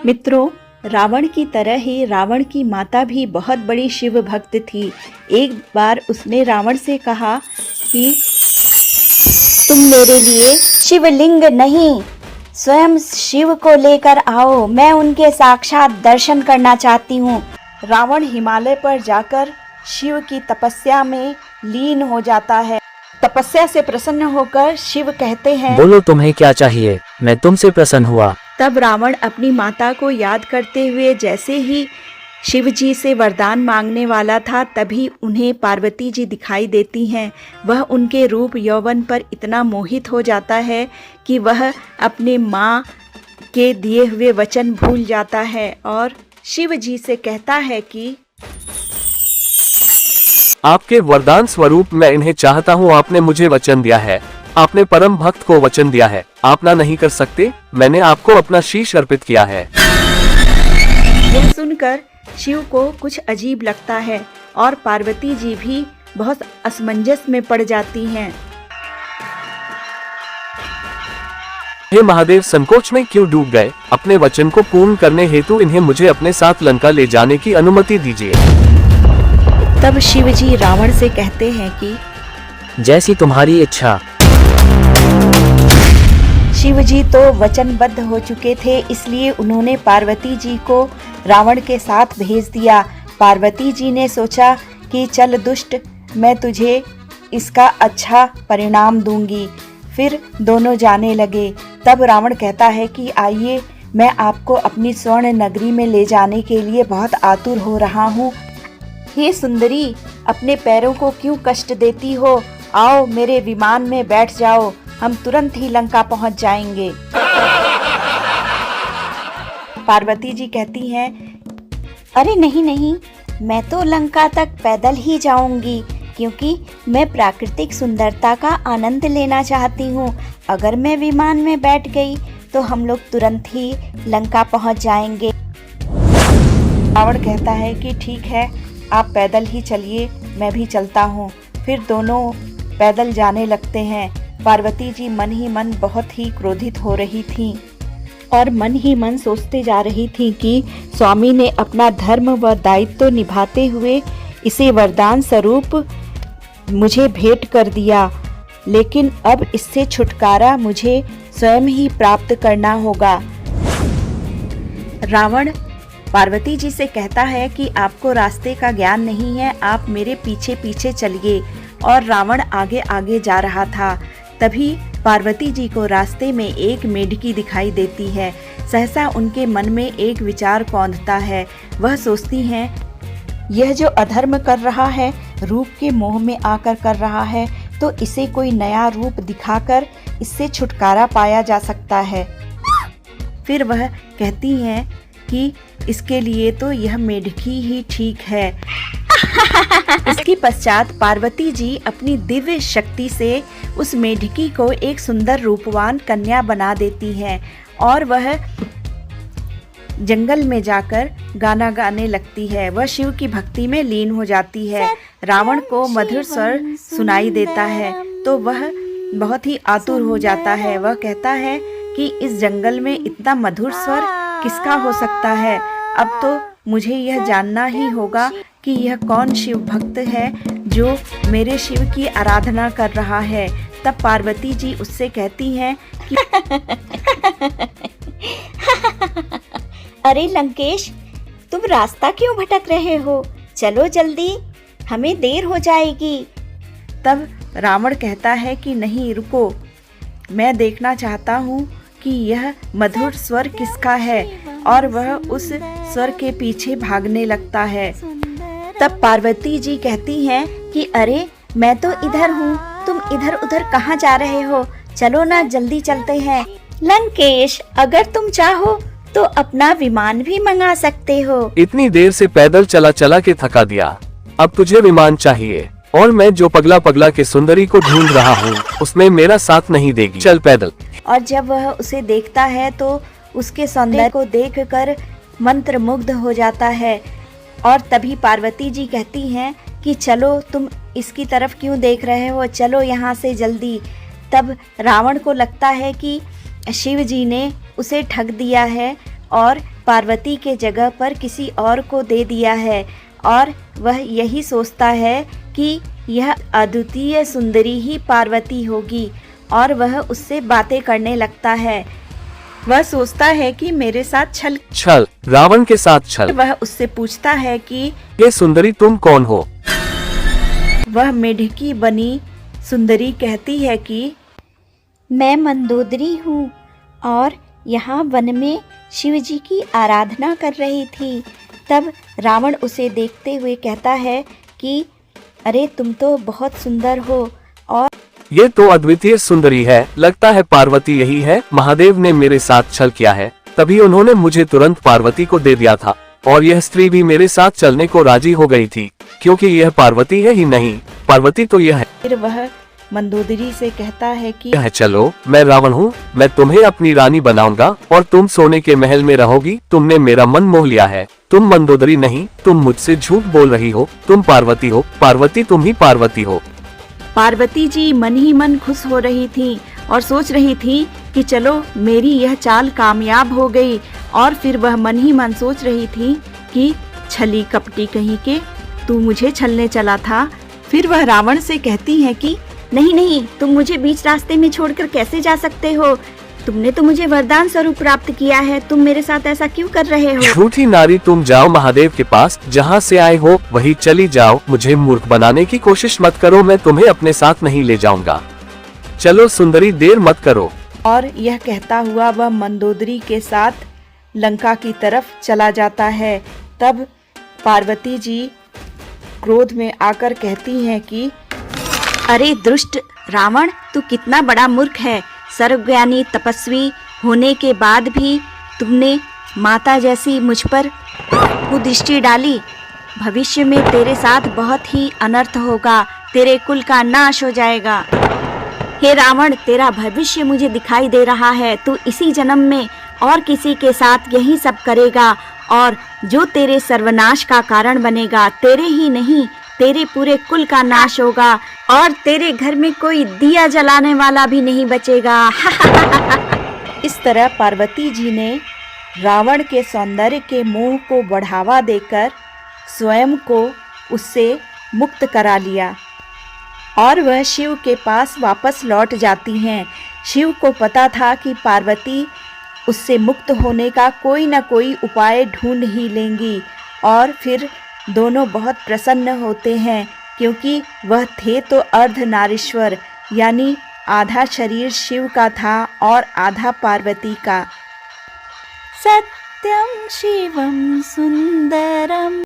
मित्रों, रावण की तरह ही रावण की माता भी बहुत बड़ी शिव भक्त थी। एक बार उसने रावण से कहा कि तुम मेरे लिए शिवलिंग नहीं, स्वयं शिव को लेकर आओ, मैं उनके साक्षात दर्शन करना चाहती हूँ। रावण हिमालय पर जाकर शिव की तपस्या में लीन हो जाता है। तपस्या से प्रसन्न होकर शिव कहते हैं, बोलो तुम्हें क्या चाहिए, मैं तुमसे प्रसन्न हुआ। तब रावण अपनी माता को याद करते हुए जैसे ही शिव जी से वरदान मांगने वाला था, तभी उन्हें पार्वती जी दिखाई देती हैं। वह उनके रूप यौवन पर इतना मोहित हो जाता है कि वह अपने माँ के दिए हुए वचन भूल जाता है और शिव जी से कहता है कि आपके वरदान स्वरूप मैं इन्हें चाहता हूँ। आपने मुझे वचन दिया है, आपने परम भक्त को वचन दिया है, आप ना नहीं कर सकते। मैंने आपको अपना शीश अर्पित किया है। यह सुनकर शिव को कुछ अजीब लगता है और पार्वती जी भी बहुत असमंजस में पड़ जाती हैं। हे महादेव, संकोच में क्यों डूब गए? अपने वचन को पूर्ण करने हेतु इन्हें मुझे अपने साथ लंका ले जाने की अनुमति दीजिए। तब शिव जी रावण से कहते हैं कि जैसी तुम्हारी इच्छा। शिव जी तो वचनबद्ध हो चुके थे, इसलिए उन्होंने पार्वती जी को रावण के साथ भेज दिया। पार्वती जी ने सोचा कि चल दुष्ट, मैं तुझे इसका अच्छा परिणाम दूंगी। फिर दोनों जाने लगे। तब रावण कहता है कि आइए, मैं आपको अपनी स्वर्ण नगरी में ले जाने के लिए बहुत आतुर हो रहा हूँ। हे सुंदरी, अपने पैरों को क्यों कष्ट देती हो? आओ मेरे विमान में बैठ जाओ, हम तुरंत ही लंका पहुंच जाएंगे। पार्वती जी कहती हैं, अरे नहीं नहीं, मैं तो लंका तक पैदल ही जाऊंगी, क्योंकि मैं प्राकृतिक सुंदरता का आनंद लेना चाहती हूँ। अगर मैं विमान में बैठ गई तो हम लोग तुरंत ही लंका पहुँच जाएंगे। रावण कहता है कि ठीक है, आप पैदल ही चलिए, मैं भी चलता हूँ। फिर दोनों पैदल जाने लगते हैं। पार्वती जी मन ही मन बहुत ही क्रोधित हो रही थीं और मन ही मन सोचते जा रही थीं कि स्वामी ने अपना धर्म व दायित्व निभाते हुए इसे वरदान स्वरूप मुझे भेंट कर दिया, लेकिन अब इससे छुटकारा मुझे स्वयं ही प्राप्त करना होगा। रावण पार्वती जी से कहता है कि आपको रास्ते का ज्ञान नहीं है, आप मेरे पीछे पीछे चलिए। और रावण आगे आगे जा रहा था। तभी पार्वती जी को रास्ते में एक मेढकी दिखाई देती है। सहसा उनके मन में एक विचार कौंधता है। वह सोचती हैं, यह जो अधर्म कर रहा है, रूप के मोह में आकर कर रहा है, तो इसे कोई नया रूप दिखाकर इससे छुटकारा पाया जा सकता है। फिर वह कहती हैं कि इसके लिए तो यह मेढकी ही ठीक है। इसके पश्चात पार्वती जी अपनी दिव्य शक्ति से उस मेढकी को एक सुंदर रूपवान कन्या बना देती हैं और वह जंगल में जाकर गाना गाने लगती है। वह शिव की भक्ति में लीन हो जाती है। रावण को मधुर स्वर सुनाई देता है तो वह बहुत ही आतुर हो जाता है। वह कहता है कि इस जंगल में इतना मधुर स्वर किसका हो सकता है? अब तो मुझे यह जानना ही होगा कि यह कौन शिव भक्त है जो मेरे शिव की आराधना कर रहा है। तब पार्वती जी उससे कहती हैं कि अरे लंकेश, तुम रास्ता क्यों भटक रहे हो? चलो जल्दी, हमें देर हो जाएगी। तब रावण कहता है कि नहीं, रुको, मैं देखना चाहता हूँ कि यह मधुर स्वर किसका है। और वह उस स्वर के पीछे भागने लगता है। तब पार्वती जी कहती हैं कि अरे, मैं तो इधर हूँ, तुम इधर उधर कहाँ जा रहे हो? चलो ना, जल्दी चलते हैं। लंकेश, अगर तुम चाहो तो अपना विमान भी मंगा सकते हो। इतनी देर से पैदल चला चला के थका दिया, अब तुझे विमान चाहिए। और मैं जो पगला पगला के सुंदरी को ढूंढ रहा हूँ, उसमें मेरा साथ नहीं देगी, चल पैदल। और जब वह उसे देखता है तो उसके सौंदर्य को देखकर मंत्रमुग्ध हो जाता है। और तभी पार्वती जी कहती हैं कि चलो, तुम इसकी तरफ क्यों देख रहे हो, चलो यहाँ से जल्दी। तब रावण को लगता है कि शिव जी ने उसे ठग दिया है और पार्वती के जगह पर किसी और को दे दिया है और वह यही सोचता है कि यह अद्वितीय सुंदरी ही पार्वती होगी और वह उससे बातें करने लगता है। वह सोचता है कि मेरे साथ छल, रावण के साथ छल। वह उससे पूछता है कि ये सुंदरी तुम कौन हो? वह मेढकी बनी सुंदरी कहती है कि मैं मंदोदरी हूँ और यहाँ वन में शिव जी की आराधना कर रही थी। तब रावण उसे देखते हुए कहता है कि अरे तुम तो बहुत सुंदर हो और ये तो अद्वितीय सुंदरी है, लगता है पार्वती यही है। महादेव ने मेरे साथ छल किया है, तभी उन्होंने मुझे तुरंत पार्वती को दे दिया था और यह स्त्री भी मेरे साथ चलने को राजी हो गई थी, क्योंकि यह पार्वती है ही नहीं, पार्वती तो यह है। फिर वह मंदोदरी से कहता है कि यह चलो, मैं रावण हूँ, मैं तुम्हें अपनी रानी बनाऊंगा और तुम सोने के महल में रहोगी। तुमने मेरा मन मोह लिया है, तुम मंदोदरी नहीं, तुम मुझसे झूठ बोल रही हो, तुम पार्वती हो, पार्वती तुम ही पार्वती हो। पार्वती जी मन ही मन खुश हो रही थी और सोच रही थी कि चलो मेरी यह चाल कामयाब हो गई। और फिर वह मन ही मन सोच रही थी कि छली कपटी कहीं के, तू मुझे छलने चला था। फिर वह रावण से कहती है कि नहीं नहीं, तुम मुझे बीच रास्ते में छोड़कर कैसे जा सकते हो? तुमने तो मुझे वरदान स्वरूप प्राप्त किया है, तुम मेरे साथ ऐसा क्यों कर रहे हो? झूठी नारी, तुम जाओ महादेव के पास, जहाँ से आए हो वही चली जाओ। मुझे मूर्ख बनाने की कोशिश मत करो, मैं तुम्हें अपने साथ नहीं ले जाऊंगा। चलो सुंदरी, देर मत करो। और यह कहता हुआ वह मंदोदरी के साथ लंका की तरफ चला जाता है। तब पार्वती जी क्रोध में आकर कहती हैं कि अरे दुष्ट रावण, तू कितना बड़ा मूर्ख है। सर्वज्ञानी तपस्वी होने के बाद भी तुमने माता जैसी मुझ पर कुदृष्टि डाली। भविष्य में तेरे साथ बहुत ही अनर्थ होगा, तेरे कुल का नाश हो जाएगा। हे रावण, तेरा भविष्य मुझे दिखाई दे रहा है। तू इसी जन्म में और किसी के साथ यही सब करेगा और जो तेरे सर्वनाश का कारण बनेगा, तेरे ही नहीं तेरे पूरे कुल का नाश होगा और तेरे घर में कोई दिया जलाने वाला भी नहीं बचेगा। इस तरह पार्वती जी ने रावण के सौंदर्य के मोह को बढ़ावा देकर स्वयं को उससे मुक्त करा लिया और वह शिव के पास वापस लौट जाती हैं। शिव को पता था कि पार्वती उससे मुक्त होने का कोई न कोई उपाय ढूंढ ही लेंगी और फिर दोनों बहुत प्रसन्न होते हैं, क्योंकि वह थे तो अर्धनारीश्वर, यानी आधा शरीर शिव का था और आधा पार्वती का। सत्यं शिवं सुंदरं